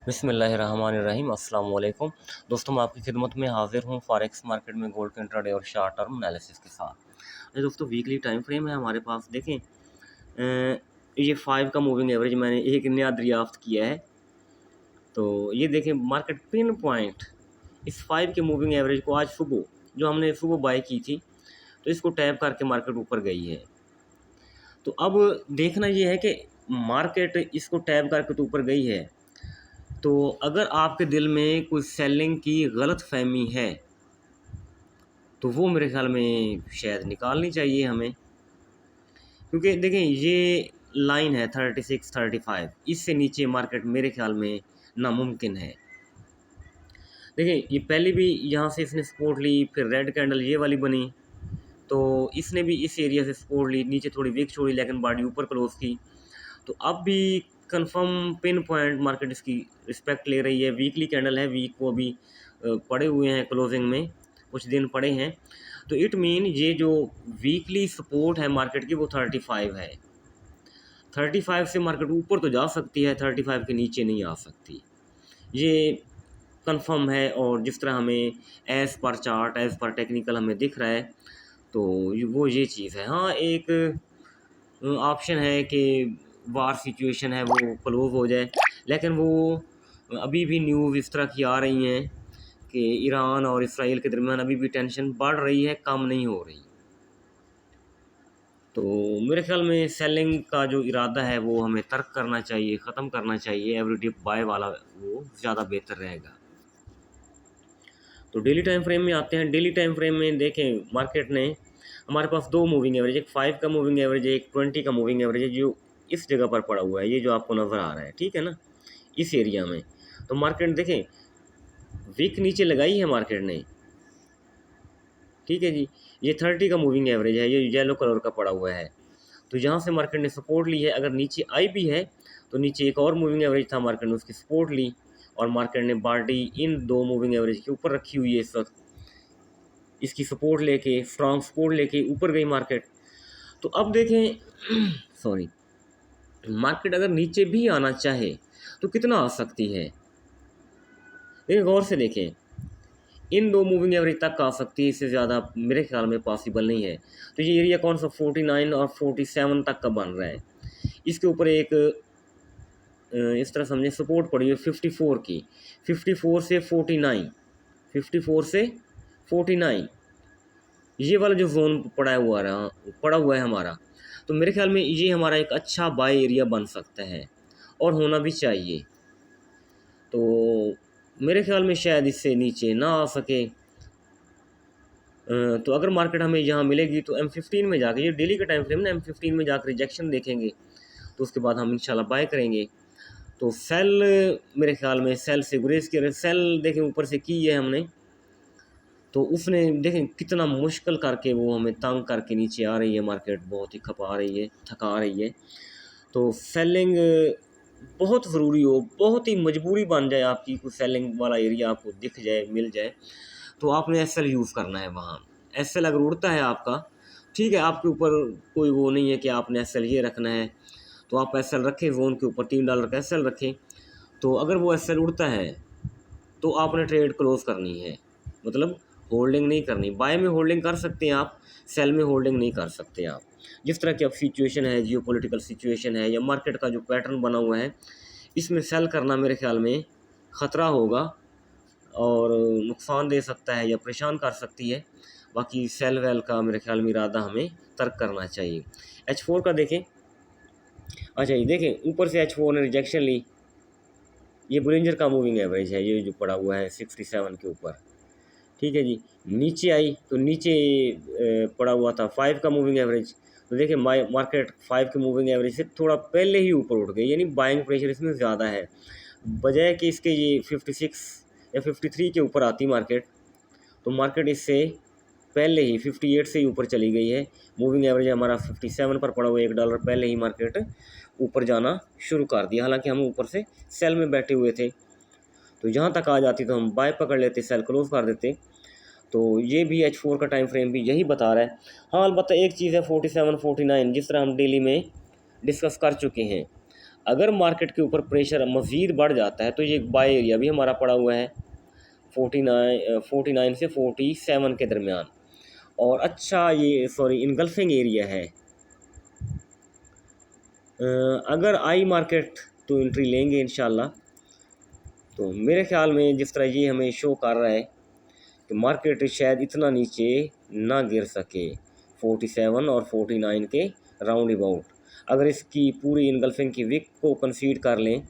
बिस्मिल्लाहिर्रहमानिर्रहीम अस्सलाम वालेकुम। दोस्तों मैं आपकी खिदमत में हाजिर हूँ फॉरेक्स मार्केट में गोल्ड के इंट्राडे और शॉर्ट टर्म एनालिसिस के साथ। दोस्तों वीकली टाइम फ्रेम है हमारे पास। देखें ये 5 का मूविंग एवरेज मैंने एक नया दरियाफ्त किया है। तो ये देखें मार्केट पिन पॉइंट इस 5 के मूविंग एवरेज को आज सुबह जो हमने सुबह बाय की थी तो इसको टैप करके मार्केट ऊपर गई है। तो अब देखना ये है कि मार्केट इसको टैप करके तो ऊपर गई है, तो अगर आपके दिल में कोई सेलिंग की गलत फहमी है तो वो मेरे ख्याल में शायद निकालनी चाहिए हमें, क्योंकि देखें ये लाइन है 36 35, इससे नीचे मार्केट मेरे ख्याल में नामुमकिन है। देखें ये पहले भी यहाँ से इसने सपोर्ट ली, फिर रेड कैंडल ये वाली बनी तो इसने भी इस एरिया से सपोर्ट ली, नीचे थोड़ी वीक छोड़ी लेकिन बॉडी ऊपर क्लोज की। तो अब भी कंफर्म पिन पॉइंट मार्केट इसकी रिस्पेक्ट ले रही है। वीकली कैंडल है, वीक को अभी पड़े हुए हैं, क्लोजिंग में कुछ दिन पड़े हैं। तो इट मीन ये जो वीकली सपोर्ट है मार्केट की वो 35 है। 35 से मार्केट ऊपर तो जा सकती है, 35 के नीचे नहीं आ सकती, ये कंफर्म है। और जिस तरह हमें as per chart as per technical हमें दिख रहा है तो वो ये चीज़ है। हाँ एक ऑप्शन है कि वार सिचुएशन है वो क्लोज हो जाए, लेकिन वो अभी भी न्यूज़ इस तरह की आ रही हैं कि ईरान और इसराइल के दरमियान अभी भी टेंशन बढ़ रही है, कम नहीं हो रही। तो मेरे ख्याल में सेलिंग का जो इरादा है वो हमें तर्क करना चाहिए, ख़त्म करना चाहिए। एवरी डिप बाय वाला वो ज़्यादा बेहतर रहेगा। तो डेली टाइम फ्रेम में आते हैं। डेली टाइम फ्रेम में देखें मार्केट ने हमारे पास दो मूविंग एवरेज, एक 5 का मूविंग एवरेज है, एक 20 का मूविंग एवरेज है, जो इस जगह पर पड़ा हुआ है, ये जो आपको नज़र आ रहा है, ठीक है ना, इस एरिया में। तो मार्केट देखें विक नीचे लगाई है मार्केट ने, ठीक है जी। ये 30 का मूविंग एवरेज है, ये येलो कलर का पड़ा हुआ है। तो यहाँ से मार्केट ने सपोर्ट ली है, अगर नीचे आई भी है तो नीचे एक और मूविंग एवरेज था, मार्केट ने उसकी सपोर्ट ली और मार्केट ने बॉडी इन दो मूविंग एवरेज के ऊपर रखी हुई है इस वक्त। इसकी सपोर्ट लेके, स्ट्रॉन्ग सपोर्ट लेके ऊपर गई मार्केट। तो अब देखें सॉरी, मार्केट अगर नीचे भी आना चाहे तो कितना आ सकती है, एक गौर से देखें। इन दो मूविंग एवरेज तक आ सकती है, इससे ज़्यादा मेरे ख्याल में पॉसिबल नहीं है। तो ये एरिया कौन सा 49 और 47 तक का बन रहा है। इसके ऊपर एक इस तरह समझे सपोर्ट पड़ी है 54 की, 54 से 49, 54 से 49 ये वाला जो जोन पड़ा हुआ है हमारा, तो मेरे ख्याल में ये हमारा एक अच्छा बाय एरिया बन सकता है और होना भी चाहिए। तो मेरे ख्याल में शायद इससे नीचे ना आ सके। तो अगर मार्केट हमें यहाँ मिलेगी तो M15 में जाके, ये डेली का टाइम फ्रेम ना, M15 में जाकर रिजेक्शन देखेंगे तो उसके बाद हम इंशाल्लाह बाय करेंगे। तो सेल मेरे ख्याल में सेल से गुरेज की, सेल देखें ऊपर से की है हमने, तो उसने देखें कितना मुश्किल करके वो हमें तंग करके नीचे आ रही है मार्केट, बहुत ही खपा रही है, थका रही है। तो सेलिंग बहुत ज़रूरी हो, बहुत ही मजबूरी बन जाए आपकी, कोई सेलिंग वाला एरिया आपको दिख जाए, मिल जाए, तो आपने एसएल यूज़ करना है वहाँ। एसएल अगर उड़ता है आपका, ठीक है, आपके ऊपर कोई वो नहीं है कि आपने एसएल ये रखना है, तो आप एसएल रखें, जोन के ऊपर $3 का एसएल रखें। तो अगर वो एसएल उड़ता है तो आपने ट्रेड क्लोज करनी है, मतलब होल्डिंग नहीं करनी। बाय में होल्डिंग कर सकते हैं आप, सेल में होल्डिंग नहीं कर सकते आप। जिस तरह की अब सिचुएशन है, जियोपॉलिटिकल सिचुएशन है या मार्केट का जो पैटर्न बना हुआ है, इसमें सेल करना मेरे ख्याल में ख़तरा होगा और नुकसान दे सकता है या परेशान कर सकती है। बाकी सेल वेल का मेरे ख्याल में इरादा हमें तर्क करना चाहिए। H4 का देखें, अच्छा ये देखें ऊपर से H4 ने रिजेक्शन ली, ये बुलिंजर का मूविंग एवरेज है, ये जो पड़ा हुआ है 67 के ऊपर, ठीक है जी। नीचे आई तो नीचे पड़ा हुआ था 5 का मूविंग एवरेज, तो देखिए मार्केट 5 के मूविंग एवरेज से थोड़ा पहले ही ऊपर उठ गई, यानी बाइंग प्रेशर इसमें ज़्यादा है, बजाय कि इसके ये 56 या 53 के ऊपर आती मार्केट, तो मार्केट इससे पहले ही 58 से ही ऊपर चली गई है। मूविंग एवरेज हमारा 57 पर पड़ा हुआ है, $1 पहले ही मार्केट ऊपर जाना शुरू कर दिया, हालांकि हम ऊपर से सेल में बैठे हुए थे। तो यहाँ तक आ जाती तो हम बाय पकड़ लेते, सेल क्लोज कर देते। तो ये भी H4 का टाइम फ्रेम भी यही बता रहा है। हाँ अलबत्ता एक चीज़ है 47 49, जिस तरह हम डेली में डिस्कस कर चुके हैं, अगर मार्केट के ऊपर प्रेशर मज़ीद बढ़ जाता है तो ये बाय एरिया भी हमारा पड़ा हुआ है 49 से 47 के दरमियान। और अच्छा ये सॉरी इनगल्फिंग एरिया है। अगर आई मार्केट तो एंट्री लेंगे इंशाल्लाह। तो मेरे ख्याल में जिस तरह ये हमें शो कर रहा है कि मार्केट शायद इतना नीचे ना गिर सके 47 और 49 के राउंड अबाउट। अगर इसकी पूरी इनगल्फिंग की विक को कंसीड कर लें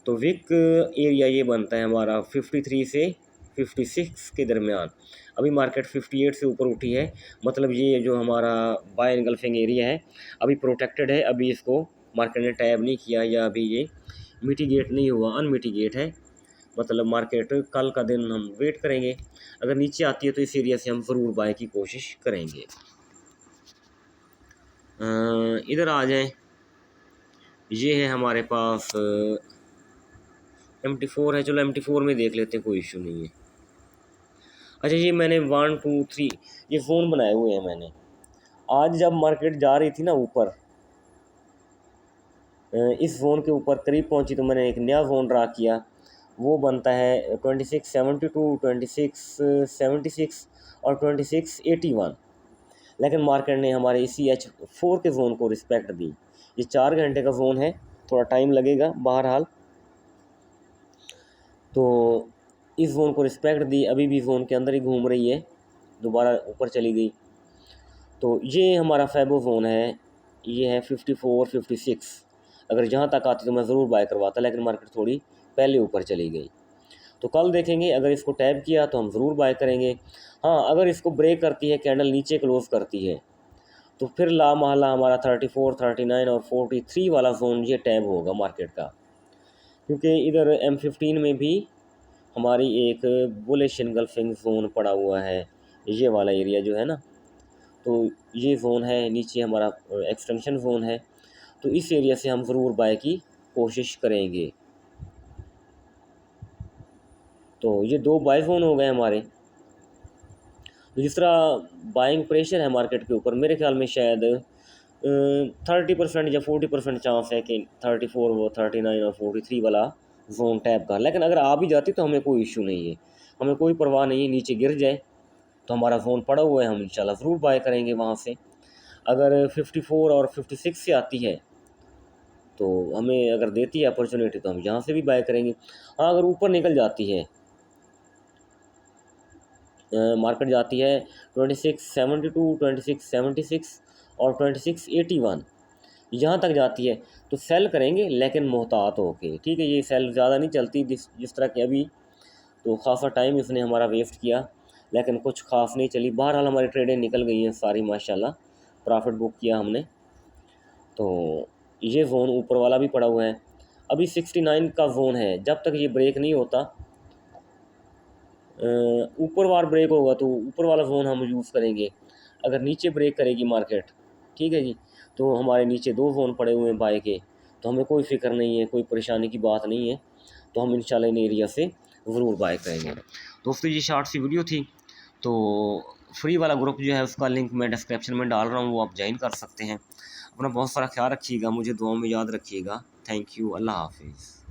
तो विक एरिया ये बनता है हमारा 53 से 56 के दरमियान। अभी मार्केट 58 से ऊपर उठी है, मतलब ये जो हमारा बाय इनगल्फिंग एरिया है अभी प्रोटेक्टेड है, अभी इसको मार्केट ने टैब नहीं किया या अभी ये मिटिगेट नहीं हुआ, अनमिटिगेट है। मतलब मार्केट कल का दिन हम वेट करेंगे, अगर नीचे आती है तो इस एरिया से हम ज़रूर बाय की कोशिश करेंगे। इधर आ जाएं, ये है हमारे पास MT4 है, चलो MT4 में देख लेते हैं, कोई इशू नहीं है। अच्छा ये मैंने 1 2 3 ये ज़ोन बनाए हुए हैं मैंने। आज जब मार्केट जा रही थी ना ऊपर, इस जोन के ऊपर करीब पहुंची तो मैंने एक नया जोन ड्रा किया, वो बनता है 2672, 2676 और 2681। लेकिन मार्केट ने हमारे इसी H4 के जोन को रिस्पेक्ट दी। ये 4 घंटे का जोन है, थोड़ा टाइम लगेगा बहरहाल। तो इस जोन को रिस्पेक्ट दी, अभी भी जोन के अंदर ही घूम रही है, दोबारा ऊपर चली गई। तो ये हमारा फैबो जोन है, ये है 54 56। अगर जहाँ तक आती तो मैं ज़रूर बाय करवाता, लेकिन मार्केट थोड़ी पहले ऊपर चली गई। तो कल देखेंगे, अगर इसको टैप किया तो हम ज़रूर बाय करेंगे। हाँ अगर इसको ब्रेक करती है, कैंडल नीचे क्लोज़ करती है, तो फिर ला महला हमारा 34 39 और 43 वाला जोन ये टैब होगा मार्केट का, क्योंकि इधर M15 में भी हमारी एक बुलिश इनगल्फिंग जोन पड़ा हुआ है, ये वाला एरिया जो है ना, तो ये जोन है, नीचे हमारा एक्सटेंशन जोन है। तो इस एरिया से हम ज़रूर बाय की कोशिश करेंगे। तो ये 2 बाय जोन हो गए हमारे। तो जिस तरह बाइंग प्रेशर है मार्केट के ऊपर, मेरे ख्याल में शायद 30% या 40% चांस है कि 34 वो 39 और 43 वाला जोन टैप का। लेकिन अगर आ भी जाती तो हमें कोई इशू नहीं है, हमें कोई परवाह नहीं है, नीचे गिर जाए तो हमारा जोन पड़ा हुआ है, हम इंशाल्लाह ज़रूर बाय करेंगे वहाँ से। अगर 54 और 56 से आती है तो हमें अगर देती है अपॉर्चुनिटी तो हम यहाँ से भी बाय करेंगे। हाँ अगर ऊपर निकल जाती है, मार्केट जाती है 2672, 2676 और 2681, यहाँ तक जाती है तो सेल करेंगे, लेकिन मोहतात होके, ठीक है। ये सेल ज़्यादा नहीं चलती, जिस तरह की अभी तो खासा टाइम इसने हमारा वेस्ट किया, लेकिन कुछ खास नहीं चली। बहरहाल हमारी ट्रेडें निकल गई हैं सारी माशाल्लाह, प्रॉफिट बुक किया हमने। तो ये जोन ऊपर वाला भी पड़ा हुआ है, अभी 69 का जोन है, जब तक ये ब्रेक नहीं होता, ऊपर वार ब्रेक होगा तो ऊपर वाला जोन हम यूज़ करेंगे। अगर नीचे ब्रेक करेगी मार्केट, ठीक है जी, तो हमारे नीचे 2 जोन पड़े हुए हैं बाय के, तो हमें कोई फ़िक्र नहीं है, कोई परेशानी की बात नहीं है, तो हम इंशाल्लाह इन एरिया से ज़रूर बाय करेंगे। दोस्तों ये शॉर्ट सी वीडियो थी, तो फ्री वाला ग्रुप जो है उसका लिंक मैं डिस्क्रिप्शन में डाल रहा हूँ, वो आप ज्वाइन कर सकते हैं। अपना बहुत सारा ख्याल रखिएगा, मुझे दुआओं में याद रखिएगा। थैंक यू, अल्लाह हाफिज़।